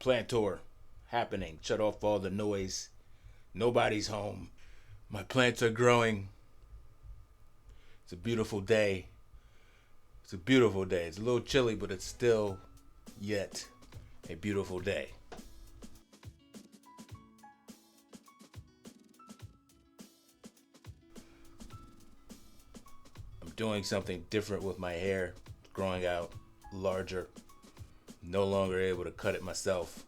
Plant tour happening. Shut off all the noise. Nobody's home. My plants are growing. It's a beautiful day. It's a beautiful day. It's a little chilly, but it's still yet a beautiful day. I'm doing something different with my hair. It's growing out larger. No longer able to cut it myself,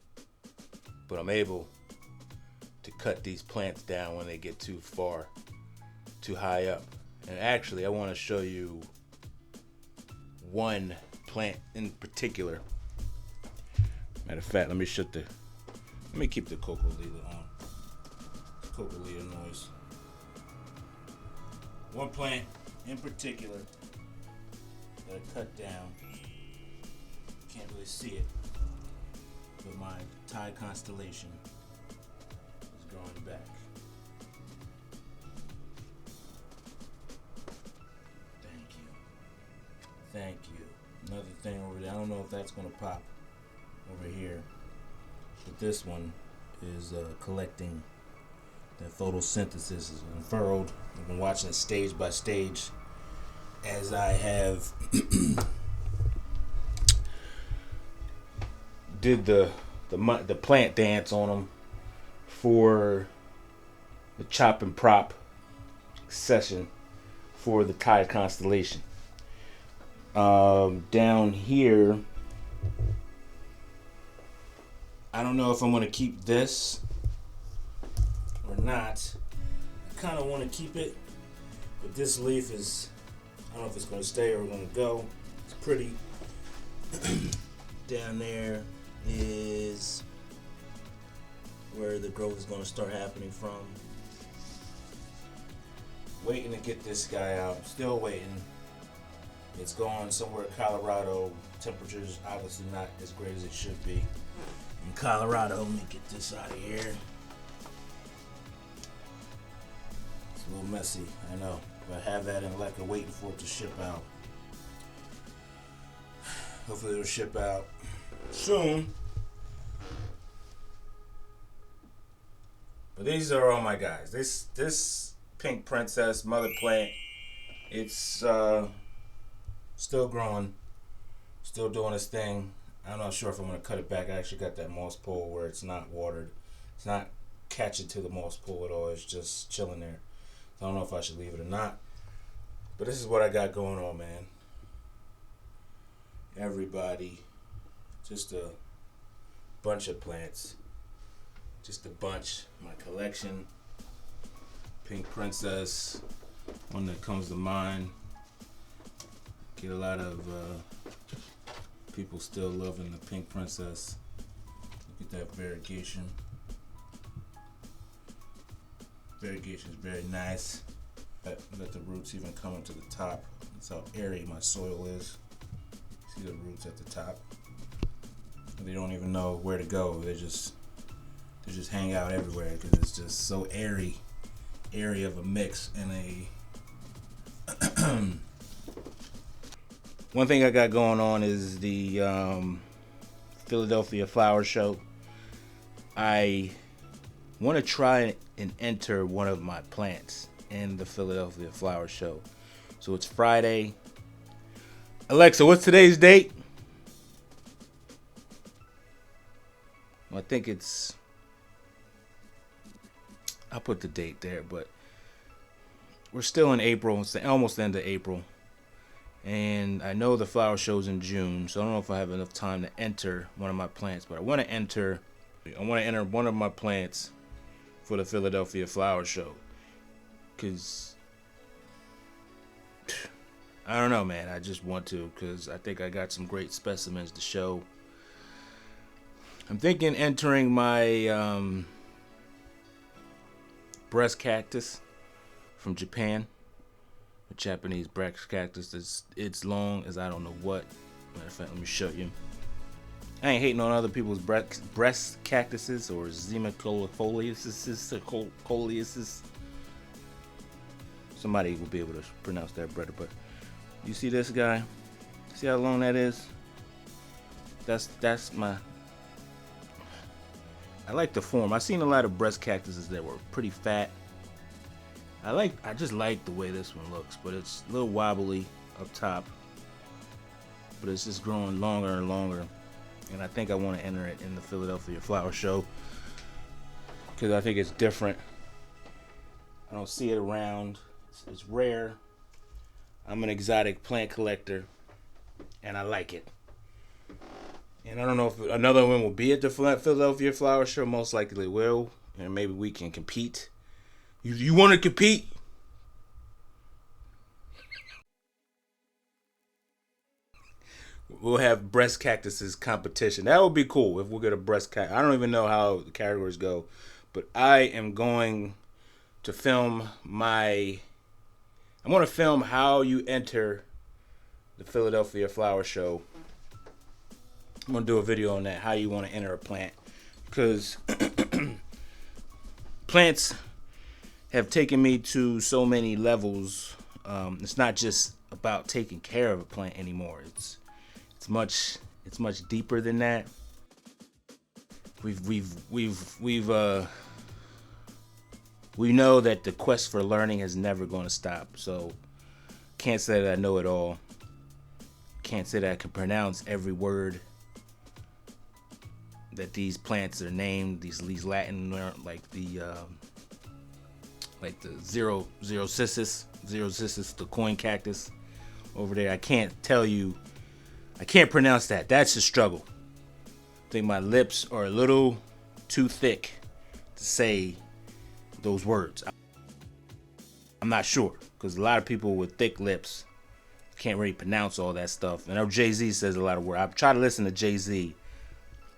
but I'm able to cut these plants down when they get too far, too high up. And actually, I want to show you one plant in particular. Matter of fact, let me keep the cocoa leader on. Cocoa leader noise. One plant in particular that I cut down. Can't really see it, but my Thai constellation is growing back. Thank you. Another thing over there. I don't know if that's gonna pop over here, but this one is collecting that photosynthesis is unfurled. I've been watching it stage by stage as I have did the plant dance on them for the chop and prop session for the Thai constellation. Down here, I don't know if I'm gonna keep this or not. I kind of want to keep it, but this leaf is, I don't know if it's gonna stay or gonna go. It's pretty. Down there is where the growth is going to start happening from. Waiting to get this guy out. Still waiting. It's going somewhere in Colorado. Temperatures obviously not as great as it should be in Colorado. Let me get this out of here. It's a little messy, I know. But I have that in Lecker waiting for it to ship out. Hopefully it'll ship out soon. But these are all my guys. This pink princess mother plant, it's still growing, still doing its thing. I'm not sure if I'm gonna cut it back. I actually got that moss pole where it's not watered. It's not catching to the moss pole at all. It's just chilling there. I don't know if I should leave it or not. But this is what I got going on, man. Everybody, just a bunch of plants, just a bunch. My collection, pink princess, one that comes to mind. Get a lot of people still loving the pink princess. Look at that variegation. Variegation is very nice. Let the roots even come up to the top. That's how airy my soil is. See the roots at the top. They don't even know where to go. They just hang out everywhere because it's just so airy of a mix and a. One thing I got going on is the Philadelphia Flower Show. I want to try and enter one of my plants in the Philadelphia Flower Show. So it's Friday. Alexa, what's today's date? Well, I think I'll put the date there, but we're still in April. It's almost the end of April. And I know the flower show's in June, so I don't know if I have enough time to enter one of my plants, but I want to enter one of my plants for the Philadelphia Flower Show. Because I don't know, man. I just want to, because I think I got some great specimens to show. I'm thinking entering my breast cactus from Japan. A Japanese breast cactus. It's long as I don't know what. Matter of fact, let me show you. I ain't hating on other people's breast cactuses or Zimicoliasis. Somebody will be able to pronounce that better, but you see this guy? See how long that is? That's my I like the form. I've seen a lot of breast cactuses that were pretty fat. I just like the way this one looks, but it's a little wobbly up top. But it's just growing longer and longer. And I think I want to enter it in the Philadelphia Flower Show because I think it's different. I don't see it around. It's rare. I'm an exotic plant collector, and I like it. And I don't know if another one will be at the Philadelphia Flower Show. Most likely will, and maybe we can compete. You want to compete? We'll have breast cactuses competition. That would be cool if we'll get a breast cactus. I don't even know how the categories go, but I am going to film my. I'm going to film how you enter the Philadelphia Flower Show. I'm going to do a video on that, how you want to enter a plant. Because plants have taken me to so many levels. It's not just about taking care of a plant anymore. It's much deeper than that. We know that the quest for learning is never going to stop. So can't say that I know it all. Can't say that I can pronounce every word that these plants are named. These Latin, like the Xerocissus, the coin cactus over there. I can't pronounce that. That's a struggle. I think my lips are a little too thick to say those words. I'm not sure, because a lot of people with thick lips can't really pronounce all that stuff. I know Jay-Z says a lot of words. I try to listen to Jay-Z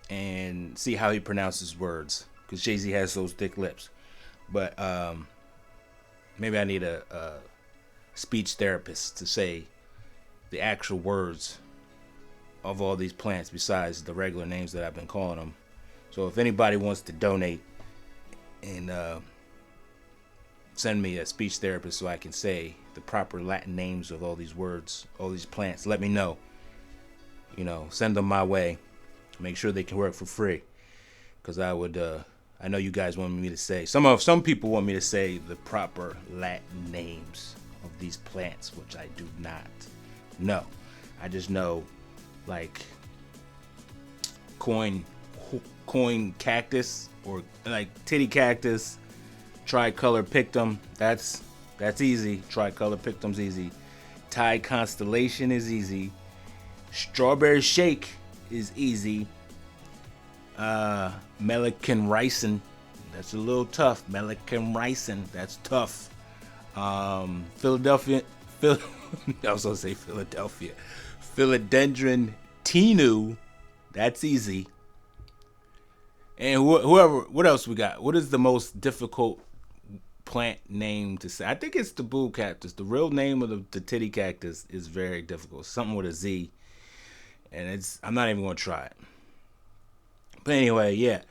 and see how he pronounces words, because Jay-Z has those thick lips. But maybe I need a speech therapist to say the actual words of all these plants besides the regular names that I've been calling them. So if anybody wants to donate and send me a speech therapist so I can say the proper Latin names of all these words, all these plants, let me know. Send them my way. Make sure they can work for free, because I know you guys want me to say, some people want me to say the proper Latin names of these plants, which I do not know. I just know, like, coin cactus, or like titty cactus, tricolor pictum. That's easy. Tricolor pictum's easy. Thai constellation is easy. Strawberry shake is easy. Melican ricin, that's a little tough. Melican ricin, that's tough. Philadelphia. I was gonna say Philadelphia. Philodendron tinu, that's easy. And what else we got? What is the most difficult plant name to say? I think it's the boo cactus. The real name of the titty cactus is very difficult. Something with a Z, and I'm not even gonna try it. But anyway, yeah,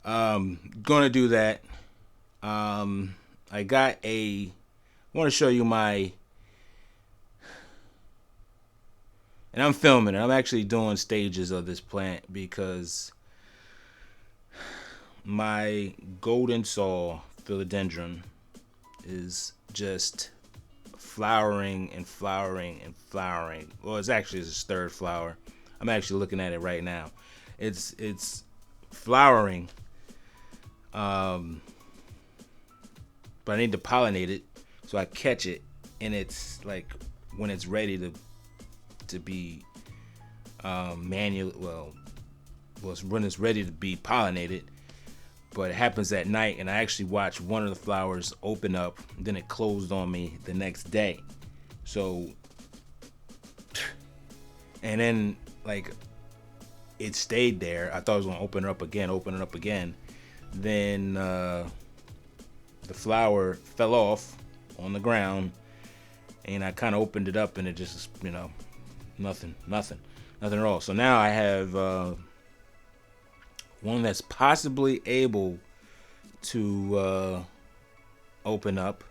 gonna do that. I want to show you and I'm filming it. I'm actually doing stages of this plant because my golden saw philodendron is just flowering and flowering and flowering. Well, it's its third flower. I'm actually looking at it right now. It's flowering, but I need to pollinate it, so I catch it, and it's like when it's ready to be manual. Well, it's when it's ready to be pollinated. But it happens at night, and I actually watched one of the flowers open up, and then it closed on me the next day. So, and then like it stayed there. I thought it was gonna open it up again. Then the flower fell off on the ground, and I kind of opened it up, and it just, nothing at all. So now I have one that's possibly able to open up,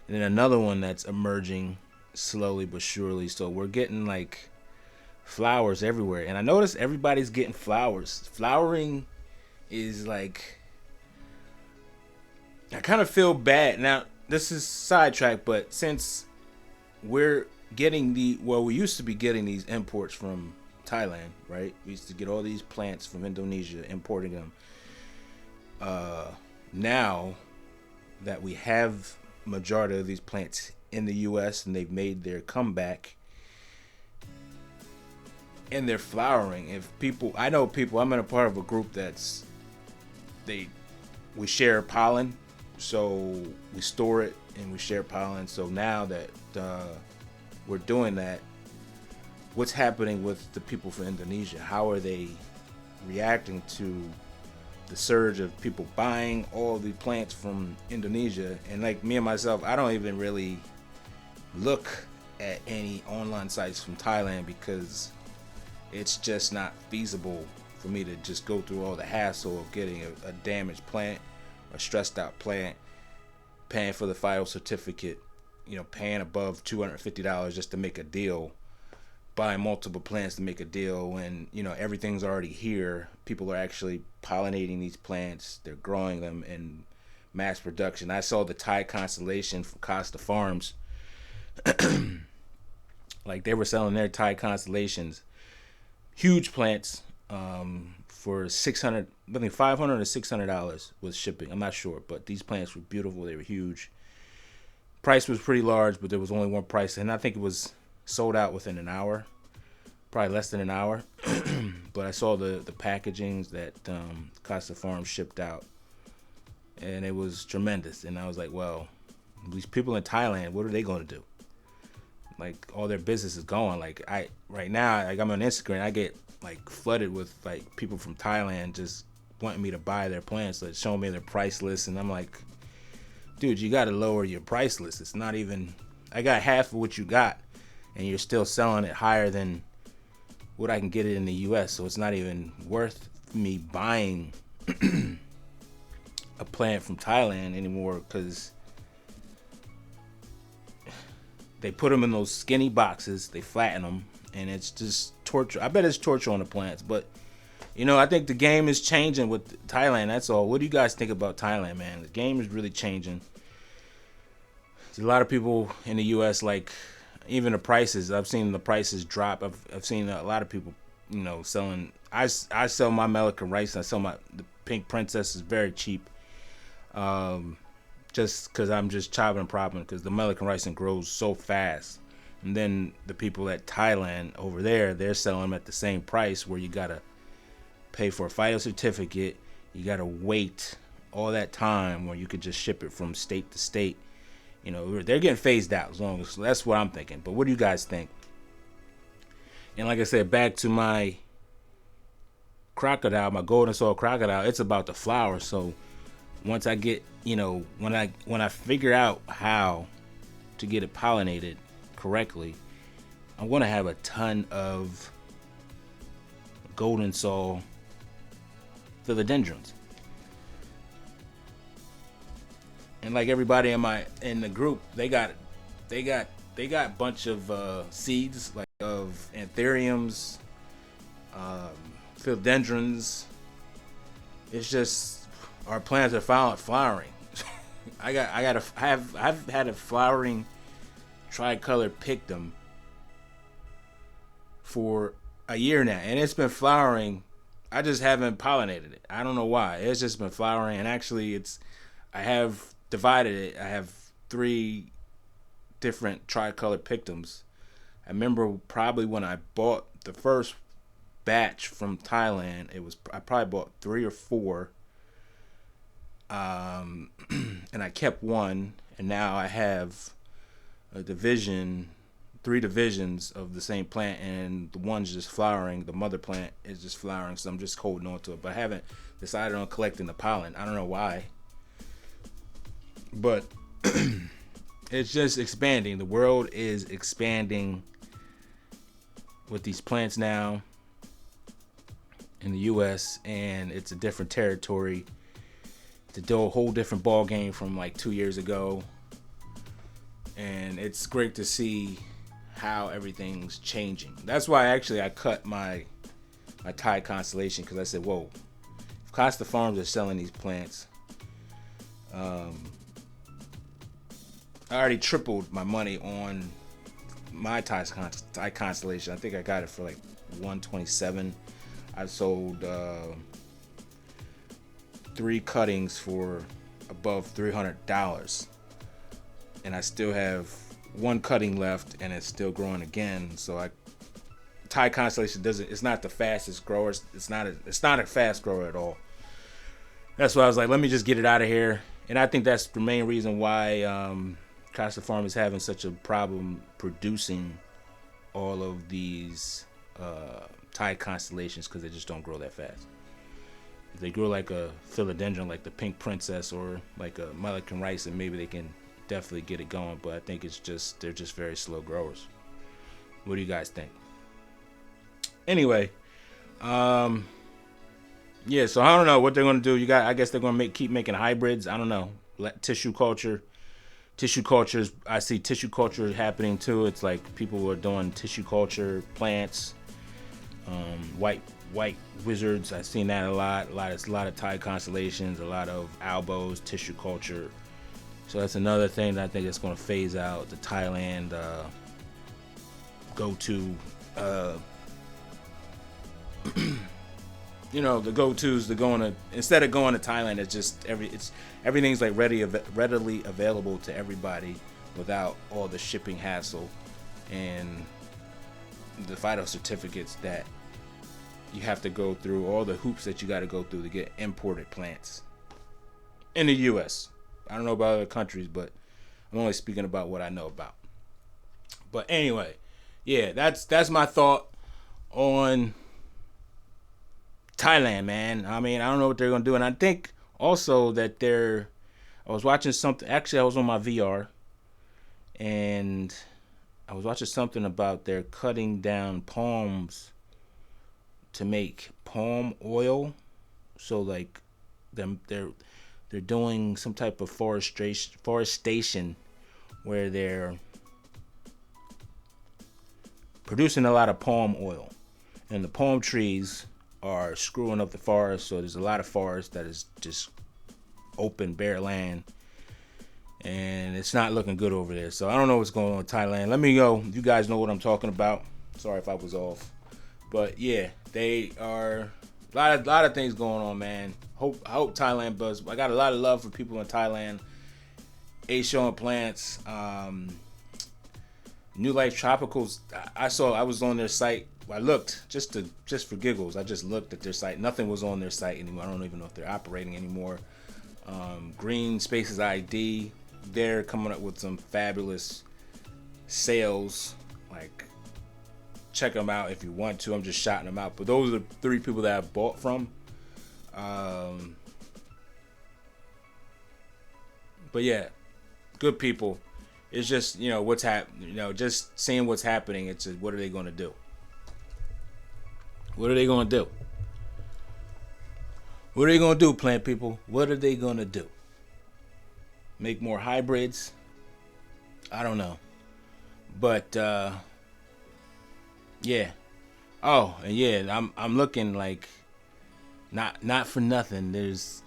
and then another one that's emerging slowly but surely. So we're getting like flowers everywhere, and I notice everybody's getting flowers. Flowering is like I kind of feel bad now. This is sidetrack, but since we're getting we used to be getting these imports from Thailand, right? We used to get all these plants from Indonesia, importing them. Now that we have majority of these plants in the U.S. and they've made their comeback and they're flowering. I know people. I'm in a part of a group we share pollen, so we store it and we share pollen. So now that we're doing that, what's happening with the people from Indonesia? How are they reacting to the surge of people buying all the plants from Indonesia? And like me and myself, I don't even really look at any online sites from Thailand because it's just not feasible for me to just go through all the hassle of getting a damaged plant, a stressed out plant, paying for the file certificate, paying above $250 just to make a deal, buying multiple plants to make a deal when, everything's already here. People are actually pollinating these plants. They're growing them in mass production. I saw the Thai constellation from Costa Farms. Like they were selling their Thai constellations, huge plants, for $600, I think $500 or $600 with shipping. I'm not sure, but these plants were beautiful. They were huge. Price was pretty large, but there was only one price, and I think it was sold out within an hour, probably less than an hour. But I saw the packagings that Costa Farms shipped out, and it was tremendous. And I was like, well, these people in Thailand, what are they going to do? Like all their business is gone. Like right now, like I'm on Instagram, I get like flooded with like people from Thailand just wanting me to buy their plants, like showing me their price list, and I'm like, dude, you got to lower your price list. It's not even. I got half of what you got, and you're still selling it higher than what I can get it in the U.S. So it's not even worth me buying a plant from Thailand anymore because they put them in those skinny boxes, they flatten them, and it's just torture. I bet it's torture on the plants, but I think the game is changing with Thailand. That's all. What do you guys think about Thailand, man? The game is really changing. There's a lot of people in the U.S. like even the prices. I've seen the prices drop. I've seen a lot of people, selling. I sell my Melican rice. And I sell the Pink Princess is very cheap. Just because I'm just chopping and propping because the Melican rice grows so fast. And then the people at Thailand over there, they're selling them at the same price where you got to pay for a phyto certificate. You got to wait all that time where you could just ship it from state to state. They're getting phased out as long as that's what I'm thinking. But what do you guys think? And like I said, back to my crocodile, my golden soil crocodile, it's about the flower. So once I get, when I figure out how to get it pollinated correctly, I'm going to have a ton of golden soil philodendrons. And like everybody in the group, they got a bunch of seeds like of anthuriums, philodendrons. It's just our plants are flowering. I've had a flowering tricolor pictum for a year now, and it's been flowering. I just haven't pollinated it. I don't know why. It's just been flowering, and actually, I have divided it. I have 3 different tricolor pictums. I remember probably when I bought the first batch from Thailand, I probably bought 3 or 4. And I kept one, and now I have a division, 3 divisions of the same plant, and the one's just flowering. The mother plant is just flowering, so I'm just holding on to it. But I haven't decided on collecting the pollen. I don't know why, but it's just expanding. The world is expanding with these plants now in the U.S., and it's a different territory. It's a whole different ball game from like 2 years ago, and it's great to see how everything's changing. That's why I cut my Thai constellation, because I said, whoa, if Costa Farms are selling these plants, Um, I already tripled my money on my Thai constellation. I think I got it for like 127. I sold 3 cuttings for above $300, and I still have 1 cutting left, and it's still growing again. So Thai constellation doesn't. It's not the fastest grower. It's not a fast grower at all. That's why I was like, let me just get it out of here. And I think that's the main reason why Costa Farm is having such a problem producing all of these Thai constellations, because they just don't grow that fast. If they grow like a Philodendron, like the Pink Princess, or like a Melican Rice, and maybe they can definitely get it going. But I think they're just very slow growers. What do you guys think? Anyway, yeah, so I don't know what they're gonna do. I guess they're gonna keep making hybrids. I don't know. Tissue culture. I see tissue culture happening too. It's like people are doing tissue culture plants. White wizards. I've seen that a lot. A lot of Thai constellations. A lot of albos. Tissue culture. So that's another thing that I think is gonna phase out. The Thailand go-to. The go-tos, instead of going to Thailand, everything's like readily available to everybody without all the shipping hassle and the phyto certificates that you have to go through, all the hoops that you got to go through to get imported plants in the U.S. I don't know about other countries, but I'm only speaking about what I know about. But anyway, yeah, that's my thought on Thailand, man. I mean, I don't know what they're gonna do, and I think also that I was watching something. Actually, I was on my VR, and I was watching something about they're cutting down palms to make palm oil. So like, they're doing some type of forestation where they're producing a lot of palm oil, and the palm trees are screwing up the forest. So there's a lot of forest that is just open, bare land, and it's not looking good over there. So I don't know what's going on in Thailand. Let me know. You guys know what I'm talking about. Sorry if I was off, but yeah, they are a lot of things going on, man. I hope Thailand buzz. I got a lot of love for people in Thailand. A-Showing Plants, New Life Tropicals. I was on their site. I looked just for giggles. I just looked at their site. Nothing was on their site anymore. I don't even know if they're operating anymore. Green Spaces ID. They're coming up with some fabulous sales. Like, check them out if you want to. I'm just shouting them out. But those are the 3 people that I've bought from. But yeah, good people. It's just, what's happening. Just seeing what's happening. It's just, what are they going to do? What are they going to do? What are they going to do, plant people? What are they going to do? Make more hybrids? I don't know. But, yeah. Oh, and yeah, I'm looking like, not for nothing. There's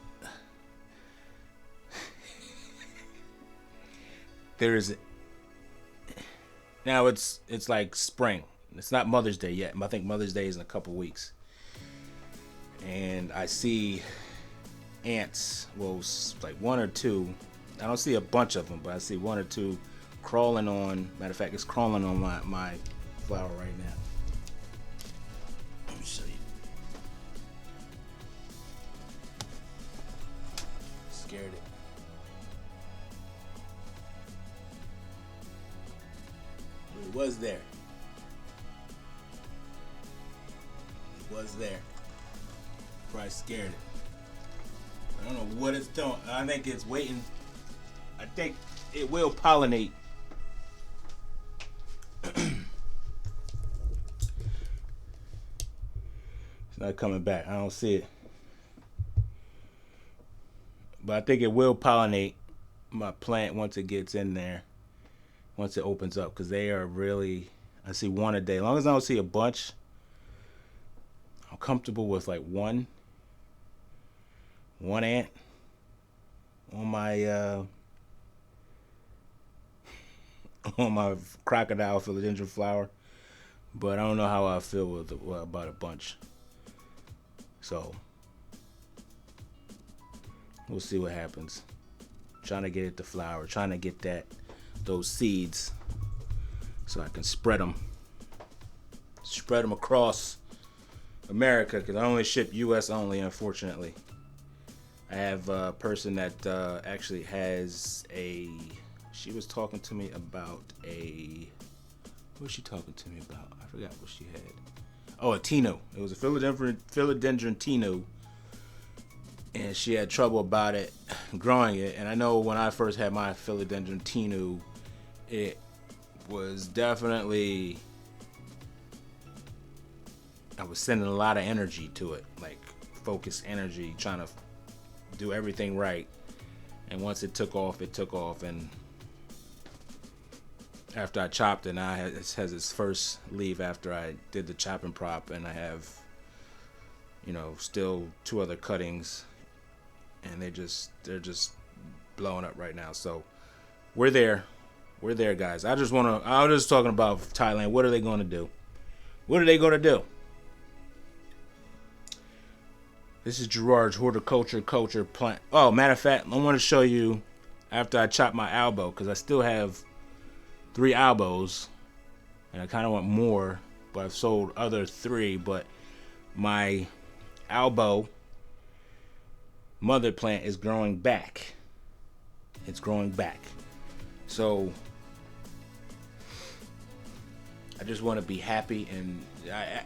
now it's like spring. It's not Mother's Day yet. I think Mother's Day is in a couple weeks. And I see ants, well, like 1 or 2. I don't see a bunch of them, but I see 1 or 2 crawling on. Matter of fact, it's crawling on my flower right now. Let me show you. Scared it. It was there. Was there. Probably scared it. I don't know what it's doing. I think it's waiting. I think it will pollinate. It's not coming back. I don't see it. But I think it will pollinate my plant once it gets in there. Once it opens up. Because they are really... I see 1 a day. As long as I don't see a bunch... I'm comfortable with like one ant, on my on my crocodile philodendron flower, but I don't know how I feel about a bunch. So we'll see what happens. Trying to get it to flower, trying to get those seeds so I can spread them across America, because I only ship U.S. only, unfortunately. I have a person that actually has she was talking to me about what was she talking to me about? I forgot what she had. Oh, a Tino. It was a philodendron Tino, and she had trouble about it, growing it. And I know when I first had my philodendron Tino, it was definitely, I was sending a lot of energy to it, like focused energy, trying to do everything right. And once it took off, and after I chopped it, now it has its first leaf after I did the chopping prop, and I have, still 2 other cuttings, and they're just blowing up right now. So we're there, guys. I was just talking about Thailand. What are they going to do? This is Gerard's Horticulture Culture plant. Oh, matter of fact, I want to show you after I chop my elbow, because I still have 3 elbows, and I kind of want more, but I've sold other 3. But my elbow mother plant is growing back. It's growing back. So I just want to be happy, and I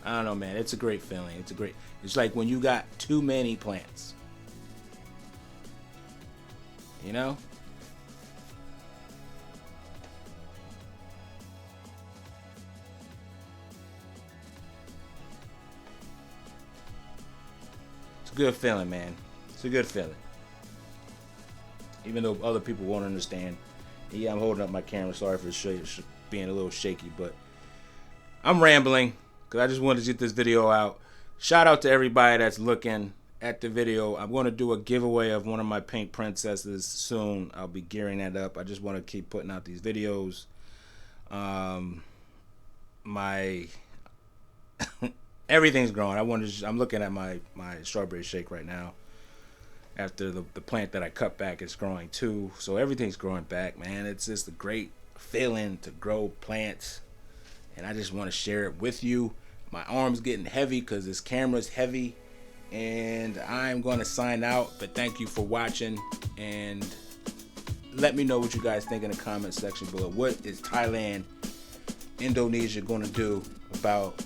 don't know, man. It's a great feeling. It's like when you got too many plants. It's a good feeling, man. It's a good feeling. Even though other people won't understand. Yeah, I'm holding up my camera. Sorry for being a little shaky, but I'm rambling, because I just wanted to get this video out. Shout out to everybody that's looking at the video. I'm going to do a giveaway of one of my pink princesses soon. I'll be gearing that up. I just want to keep putting out these videos. My everything's growing. I'm looking at my strawberry shake right now. After the plant that I cut back is growing too. So everything's growing back, man. It's just a great feeling to grow plants, and I just want to share it with you. My arm's getting heavy because this camera's heavy, and I'm going to sign out. But thank you for watching, and let me know what you guys think in the comment section below. What is Thailand, Indonesia going to do about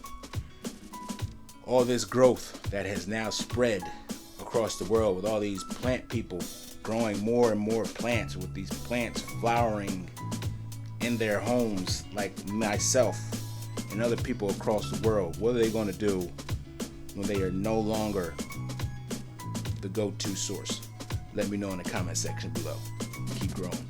all this growth that has now spread across the world, with all these plant people growing more and more plants, with these plants flowering in their homes, like myself and other people across the world? What are they going to do when they are no longer the go-to source? Let me know in the comment section below. Keep growing.